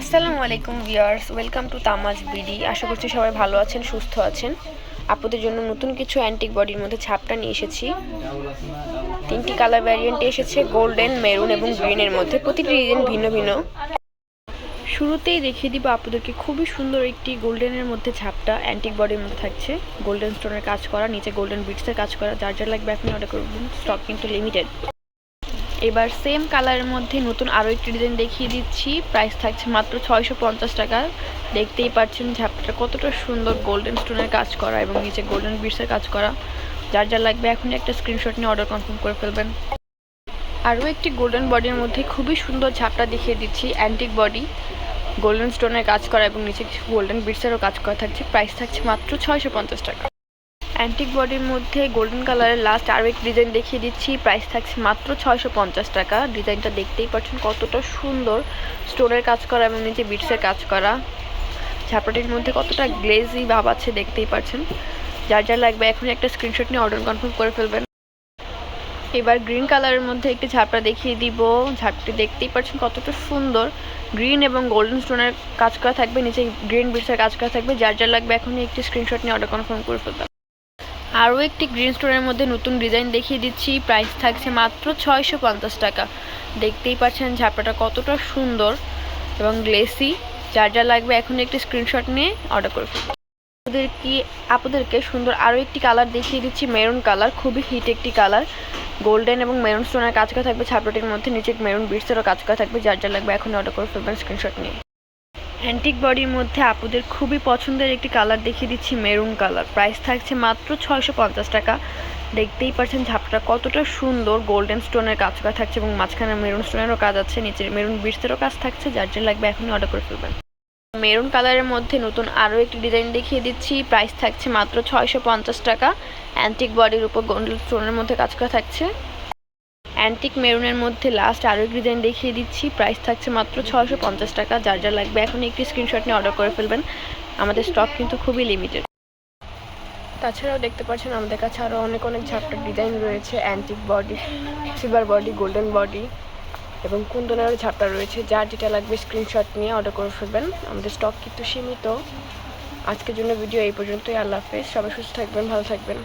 আসসালামু আলাইকুম viewers, welcome to তামাজ BD. আশা করছি সবাই ভালো আছেন, সুস্থ আছেন। আপনাদের জন্য নতুন কিছু অ্যান্টিক বডির মধ্যে ছাপটা নিয়ে এসেছি। 3টি কালার ভ্যারিয়েন্টে এসেছে, গোল্ডেন, মেরুন এবং গ্রিনের মধ্যে। প্রতিটি ডিজাইন ভিন্ন ভিন্ন। শুরুতেই দেখিয়ে দিব আপনাদেরকে খুবই সুন্দর একটি গোল্ডেনের মধ্যে ছাপটা অ্যান্টিক বডির মধ্যে থাকছে। গোল্ডেন স্টোনের কাজ করা, নিচে গোল্ডেন বিটসের কাজ করা। যার যার লাগবে আপনি অর্ডার করবেন, স্টক কিন্তু লিমিটেড। এবার সেম কালারের মধ্যে নতুন আরও একটি ডিজাইন দেখিয়ে দিচ্ছি। প্রাইস থাকছে মাত্র 650 টাকা। দেখতেই পাচ্ছেন ঝাপটা কতটা সুন্দর, গোল্ডেন স্টোনের কাজ করা এবং নিচে গোল্ডেন বিটসের কাজ করা। যার যার লাগবে এখনই একটা স্ক্রিনশট নিয়ে অর্ডার কনফার্ম করে ফেলবেন। আরও একটি গোল্ডেন বডির মধ্যে খুবই সুন্দর ঝাপটা দেখিয়ে দিচ্ছি। অ্যান্টিক বডি, গোল্ডেন স্টোনের কাজ করা এবং নিচে কিছু গোল্ডেন বিটসেরও কাজ করা থাকছে। প্রাইস থাকছে মাত্র 650 টাকা। অ্যান্টিক বডির মধ্যে গোল্ডেন কালারের লাস্ট আরও একটি ডিজাইন দেখিয়ে দিচ্ছি। প্রাইস থাকছে মাত্র 650 টাকা। ডিজাইনটা দেখতেই পাচ্ছেন কতটা সুন্দর, স্টোনের কাজ করা এবং নিচে বিটসের কাজ করা। ঝাপড়াটির মধ্যে কতটা গ্লেজি ভাব আছে দেখতেই পাচ্ছেন। যার যার লাগবে এখন একটা স্ক্রিনশট নিয়ে অর্ডার কনফার্ম করে ফেলবেন। এবার গ্রিন কালারের মধ্যে একটি ঝাপটা দেখিয়ে দিব। ঝাপটি দেখতেই পাচ্ছেন কতটা সুন্দর, গ্রিন এবং গোল্ডেন স্টোনের কাজ করা থাকবে, নিচে গ্রিন বিটসের কাজ করা থাকবে। যার যার লাগবে এখনই একটি স্ক্রিনশট নিয়ে অর্ডার কনফার্ম করে ফেলবেন। আরও একটি গ্রিন স্টোনের মধ্যে নতুন ডিজাইন দেখিয়ে দিচ্ছি। প্রাইস থাকছে মাত্র 650 টাকা। দেখতেই পাচ্ছেন ঝাপটাটা কতটা সুন্দর এবং গ্লেসি। যার যা লাগবে এখন একটি স্ক্রিনশট নিয়ে অর্ডার করে ফেলুন। আপনাদেরকে সুন্দর আরও একটি কালার দেখিয়ে দিচ্ছি, মেরুন কালার। খুবই হিট একটি কালার, গোল্ডেন এবং মেরুন স্টোনের কাজ করা থাকবে ছাপটির মধ্যে, নিচে মেরুন বিটসেরও কাজ করা থাকবে। যার যা লাগবে এখন অর্ডার করে ফেলবেন স্ক্রিনশট নিয়ে। অ্যান্টিক বডির মধ্যে আপুদের খুবই পছন্দের একটি কালার দেখিয়ে দিচ্ছি, মেরুন কালার। প্রাইস থাকছে মাত্র 650 টাকা। দেখতেই পাচ্ছেন ঝাপটা কতটা সুন্দর, গোল্ডেন স্টোনের কাজ করা থাকছে এবং মাঝখানে মেরুন স্টোনেরও কাজ আছে, নিচে মেরুন বিটসেরও কাজ থাকছে। যার যা লাগবে এখনই অর্ডার করে ফেলবেন। মেরুন কালারের মধ্যে নতুন আরও একটি ডিজাইন দেখিয়ে দিচ্ছি। প্রাইস থাকছে মাত্র 650 টাকা। অ্যান্টিক বডির উপর গোল্ডেন স্টোনের মধ্যে কাজ করা থাকছে। অ্যান্টিক মেরুনের মধ্যে লাস্ট আরও একটি ডিজাইন দেখিয়ে দিচ্ছি। প্রাইস থাকছে মাত্র 650 টাকা। যার যা লাগবে এখন একটি স্ক্রিনশট নিয়ে অর্ডার করে ফেলবেন। আমাদের স্টক কিন্তু খুবই লিমিটেড। তাছাড়াও দেখতে পাচ্ছেন আমাদের কাছে আরও অনেক ঝাপটার ডিজাইন রয়েছে। Antique body, silver body, golden body এবং কুন্দনেরও ঝাপটা রয়েছে। যার যেটা লাগবে স্ক্রিনশট নিয়ে অর্ডার করে ফেলবেন। আমাদের স্টক কিন্তু সীমিত। আজকের জন্য ভিডিও এই পর্যন্তই। আল্লাহ হাফেজ। সবাই সুস্থ থাকবেন, ভালো থাকবেন।